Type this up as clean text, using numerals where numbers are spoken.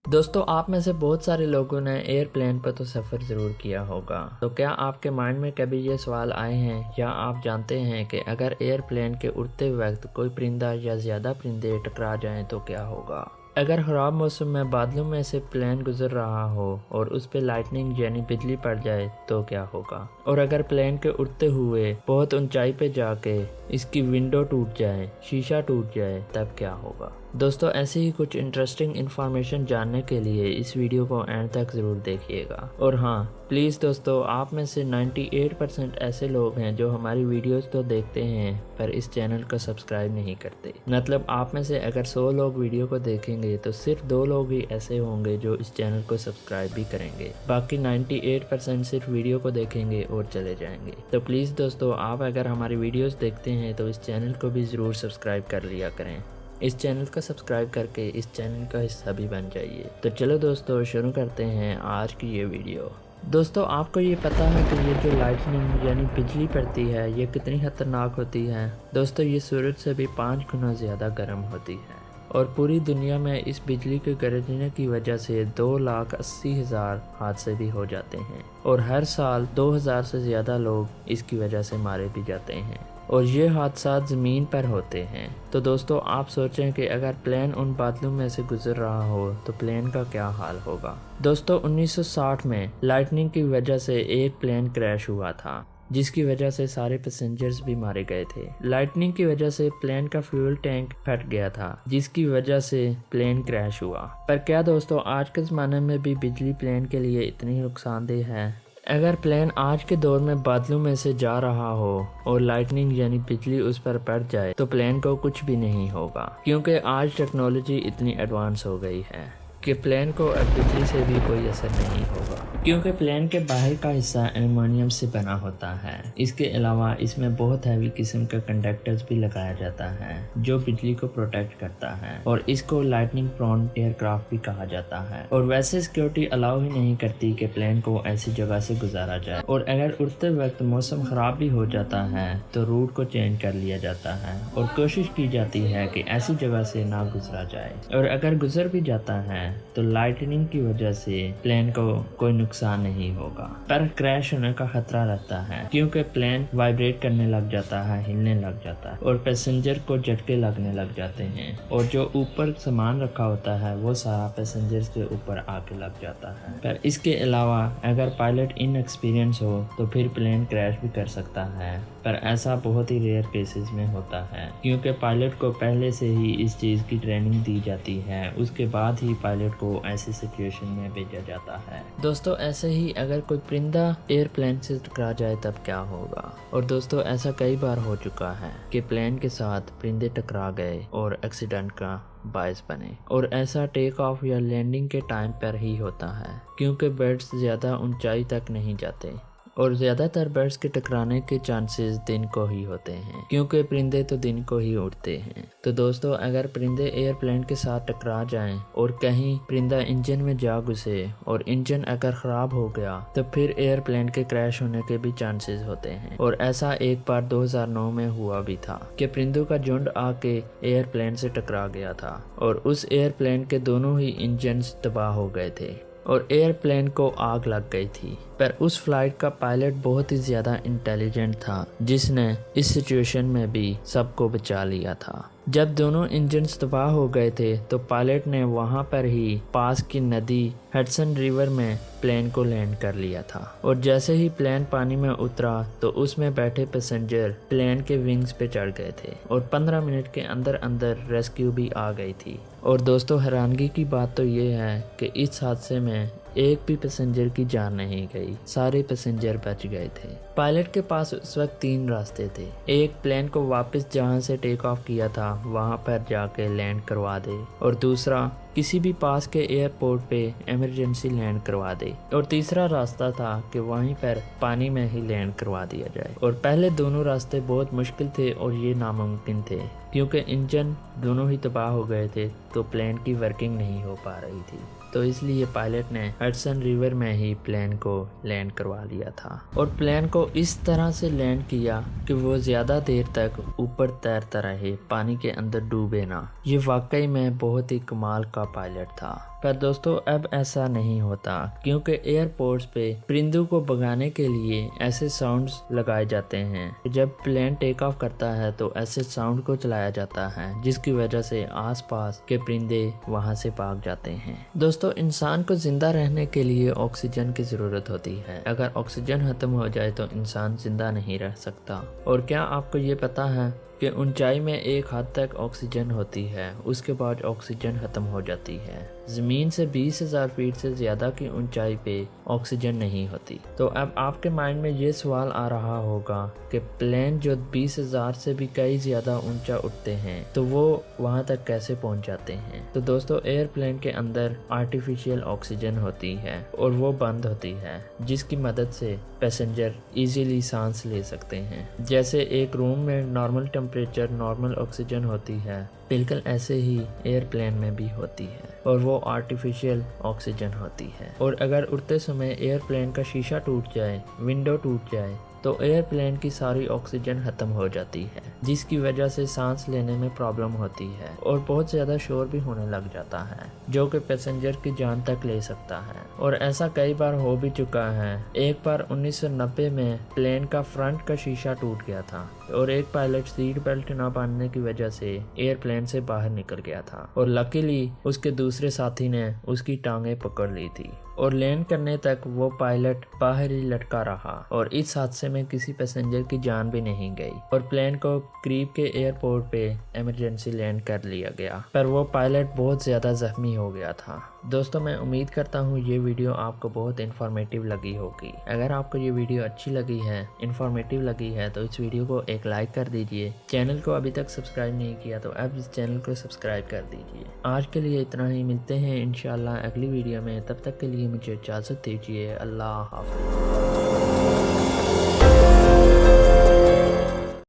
दोस्तों, आप में से बहुत सारे लोगों ने एयरप्लेन पर तो सफ़र ज़रूर किया होगा। तो क्या आपके माइंड में कभी ये सवाल आए हैं या आप जानते हैं कि अगर एयरप्लेन के उड़ते वक्त कोई परिंदा या ज़्यादा परिंदे टकरा जाएं तो क्या होगा? अगर ख़राब मौसम में बादलों में से प्लेन गुजर रहा हो और उस पर लाइटनिंग यानी बिजली पड़ जाए तो क्या होगा? और अगर प्लेन के उड़ते हुए बहुत ऊंचाई पे जाके इसकी विंडो टूट जाए, शीशा टूट जाए, तब क्या होगा? दोस्तों, ऐसी ही कुछ इंटरेस्टिंग इन्फॉर्मेशन जानने के लिए इस वीडियो को एंड तक ज़रूर देखिएगा। और हाँ, प्लीज़ दोस्तों, आप में से 98% ऐसे लोग हैं जो हमारी वीडियोस तो देखते हैं पर इस चैनल को सब्सक्राइब नहीं करते। मतलब आप में से अगर 100 लोग वीडियो को देखेंगे तो सिर्फ 2 लोग ही ऐसे होंगे जो इस चैनल को सब्सक्राइब भी करेंगे। बाकी 98% सिर्फ वीडियो को देखेंगे और चले जाएंगे। तो प्लीज़ दोस्तों, आप अगर हमारी वीडियोस देखते हैं तो इस चैनल को भी ज़रूर सब्सक्राइब कर लिया करें। इस चैनल को सब्सक्राइब करके इस चैनल का हिस्सा भी बन जाइए। तो चलो दोस्तों, शुरू करते हैं आज की ये वीडियो। दोस्तों, आपको ये पता है कि ये जो लाइटनिंग यानी बिजली पड़ती है ये कितनी खतरनाक होती है? दोस्तों, ये सूरज से भी 5 गुना ज़्यादा गर्म होती है और पूरी दुनिया में इस बिजली के गरजने की वजह से 2,80,000 हादसे भी हो जाते हैं और हर साल 2,000 से ज़्यादा लोग इसकी वजह से मारे भी जाते हैं और ये हादसा ज़मीन पर होते हैं। तो दोस्तों, आप सोचें कि अगर प्लेन उन बादलों में से गुजर रहा हो तो प्लेन का क्या हाल होगा। दोस्तों, 1960 में लाइटनिंग की वजह से एक प्लेन क्रैश हुआ था जिसकी वजह से सारे पैसेंजर्स भी मारे गए थे। लाइटनिंग की वजह से प्लेन का फ्यूल टैंक फट गया था जिसकी वजह से प्लेन क्रैश हुआ। पर क्या दोस्तों, आज के ज़माने में भी बिजली प्लेन के लिए इतनी नुकसानदेह है? अगर प्लेन आज के दौर में बादलों में से जा रहा हो और लाइटनिंग यानी बिजली उस पर पड़ जाए तो प्लेन को कुछ भी नहीं होगा, क्योंकि आज टेक्नोलॉजी इतनी एडवांस हो गई है कि प्लेन को अब बिजली से भी कोई असर नहीं होगा, क्योंकि प्लेन के बाहर का हिस्सा एल्युमिनियम से बना होता है। इसके अलावा इसमें बहुत हैवी किस्म का कंडक्टर्स भी लगाया जाता है जो बिजली को प्रोटेक्ट करता है और इसको लाइटनिंग प्रोन एयरक्राफ्ट भी कहा जाता है। और वैसे सिक्योरिटी अलाउ ही नहीं करती कि प्लेन को ऐसी जगह से गुजारा जाए और अगर उड़ते वक्त मौसम खराब भी हो जाता है तो रूट को चेंज कर लिया जाता है और कोशिश की जाती है कि ऐसी जगह से ना गुजरा जाए। और अगर गुजर भी जाता है तो लाइटनिंग की वजह से प्लेन को कोई नुकसान नहीं होगा, पर क्रैश होने का खतरा रहता है क्योंकि प्लेन वाइब्रेट करने लग जाता है, हिलने लग जाता है और पैसेंजर को झटके लगने लग जाते हैं और जो ऊपर सामान रखा होता है वो सारा पैसेंजर के ऊपर आके लग जाता है। पर इसके अलावा अगर पायलट इनएक्सपीरियंस हो तो फिर प्लेन क्रैश भी कर सकता है, पर ऐसा बहुत ही रेयर केसेस में होता है क्योंकि पायलट को पहले से ही इस चीज़ की ट्रेनिंग दी जाती है, उसके बाद ही पायलट को ऐसी सिचुएशन में भेजा जाता है। दोस्तों, ऐसे ही अगर कोई परिंदा एयरप्लेन से टकरा जाए तब क्या होगा? और दोस्तों, ऐसा कई बार हो चुका है कि प्लेन के साथ परिंदे टकरा गए और एक्सीडेंट का बायस बने। और ऐसा टेक ऑफ या लैंडिंग के टाइम पर ही होता है क्योंकि बर्ड्स ज़्यादा ऊंचाई तक नहीं जाते और ज़्यादातर बर्ड्स के टकराने के चांसेस दिन को ही होते हैं क्योंकि परिंदे तो दिन को ही उड़ते हैं। तो दोस्तों, अगर परिंदे एयरप्लेन के साथ टकरा जाएं और कहीं परिंदा इंजन में जा घुसे और इंजन अगर ख़राब हो गया तो फिर एयरप्लेन के क्रैश होने के भी चांसेस होते हैं। और ऐसा एक बार 2009 में हुआ भी था कि परिंदों का झुंड आके एयरप्लेन से टकरा गया था और उस एयरप्लेन के दोनों ही इंजन तबाह हो गए थे और एयरप्लेन को आग लग गई थी। पर उस फ्लाइट का पायलट बहुत ही ज़्यादा इंटेलिजेंट था जिसने इस सिचुएशन में भी सबको बचा लिया था। जब दोनों इंजन्स तबाह हो गए थे तो पायलट ने वहां पर ही पास की नदी हडसन रिवर में प्लेन को लैंड कर लिया था और जैसे ही प्लेन पानी में उतरा तो उसमें बैठे पैसेंजर प्लेन के विंग्स पे चढ़ गए थे और 15 मिनट के अंदर अंदर रेस्क्यू भी आ गई थी। और दोस्तों, हैरानगी की बात तो ये है कि इस हादसे में एक भी पैसेंजर की जान नहीं गई, सारे पैसेंजर बच गए थे। पायलट के पास उस वक्त 3 रास्ते थे। एक, प्लेन को वापस जहां से टेक ऑफ किया था वहां पर जाके लैंड करवा दे और दूसरा, किसी भी पास के एयरपोर्ट पे इमरजेंसी लैंड करवा दे और तीसरा रास्ता था कि वहीं पर पानी में ही लैंड करवा दिया जाए। और पहले दोनों रास्ते बहुत मुश्किल थे और ये नामुमकिन थे क्योंकि इंजन दोनों ही तबाह हो गए थे तो प्लेन की वर्किंग नहीं हो पा रही थी। तो इसलिए पायलट ने हडसन रिवर में ही प्लेन को लैंड करवा लिया था और प्लेन को इस तरह से लैंड किया कि वो ज़्यादा देर तक ऊपर तैरता रहे, पानी के अंदर डूबे ना। ये वाकई में बहुत ही कमाल का पायलट था। पर दोस्तों अब ऐसा नहीं होता, क्योंकि एयरपोर्ट्स पे परिंदों को भगाने के लिए ऐसे साउंड्स लगाए जाते हैं। जब प्लेन टेक ऑफ करता है तो ऐसे साउंड को चलाया जाता है, जिसकी वजह से आसपास के परिंदे वहां से भाग जाते हैं। दोस्तों, इंसान को जिंदा रहने के लिए ऑक्सीजन की जरूरत होती है। अगर ऑक्सीजन खत्म हो जाए तो इंसान जिंदा नहीं रह सकता। और क्या आपको ये पता है कि ऊंचाई में एक हद तक ऑक्सीजन होती है, उसके बाद ऑक्सीजन खत्म हो जाती है। जमीन से 20,000 फीट से ज्यादा की ऊंचाई पे ऑक्सीजन नहीं होती। तो अब आपके माइंड में ये सवाल आ रहा होगा कि प्लेन जो 20,000 से भी कई ज्यादा ऊंचा उठते हैं तो वो वहां तक कैसे पहुंच जाते हैं। तो दोस्तों, एयरप्लेन के अंदर आर्टिफिशियल ऑक्सीजन होती है और वो बंद होती है, जिसकी मदद से पैसेंजर इजीली सांस ले सकते हैं। जैसे एक रूम में नॉर्मल टेम्परेचर, नॉर्मल ऑक्सीजन होती है, बिल्कुल ऐसे ही एयरप्लेन में भी होती है और वो आर्टिफिशियल ऑक्सीजन होती है। और अगर उड़ते समय एयरप्लेन का शीशा टूट जाए, विंडो टूट जाए, तो एयरप्लेन की सारी ऑक्सीजन खत्म हो जाती है, जिसकी वजह से सांस लेने में प्रॉब्लम होती है और बहुत ज़्यादा शोर भी होने लग जाता है, जो कि पैसेंजर की जान तक ले सकता है। और ऐसा कई बार हो भी चुका है। एक बार 1990 में प्लेन का फ्रंट का शीशा टूट गया था और एक पायलट सीट बेल्ट ना बांधने की वजह से एयरप्लेन से बाहर निकल गया था और लकीली उसके दूसरे साथी ने उसकी टांगें पकड़ ली थी और लैंड करने तक वो पायलट बाहर ही लटका रहा और इस हादसे में किसी पैसेंजर की जान भी नहीं गई और प्लेन को करीब के एयरपोर्ट पे इमरजेंसी लैंड कर लिया गया, पर वो पायलट बहुत ज़्यादा जख्मी हो गया था। दोस्तों, मैं उम्मीद करता हूँ ये वीडियो आपको बहुत इन्फॉर्मेटिव लगी होगी। अगर आपको ये वीडियो अच्छी लगी है, इन्फॉर्मेटिव लगी है, तो इस वीडियो को एक लाइक कर दीजिए। चैनल को अभी तक सब्सक्राइब नहीं किया तो अब इस चैनल को सब्सक्राइब कर दीजिए। आज के लिए इतना ही, मिलते हैं इंशाल्लाह अगली वीडियो में। तब तक के लिए मुझे इजाज़त दीजिए। अल्लाह हाफ़िज़।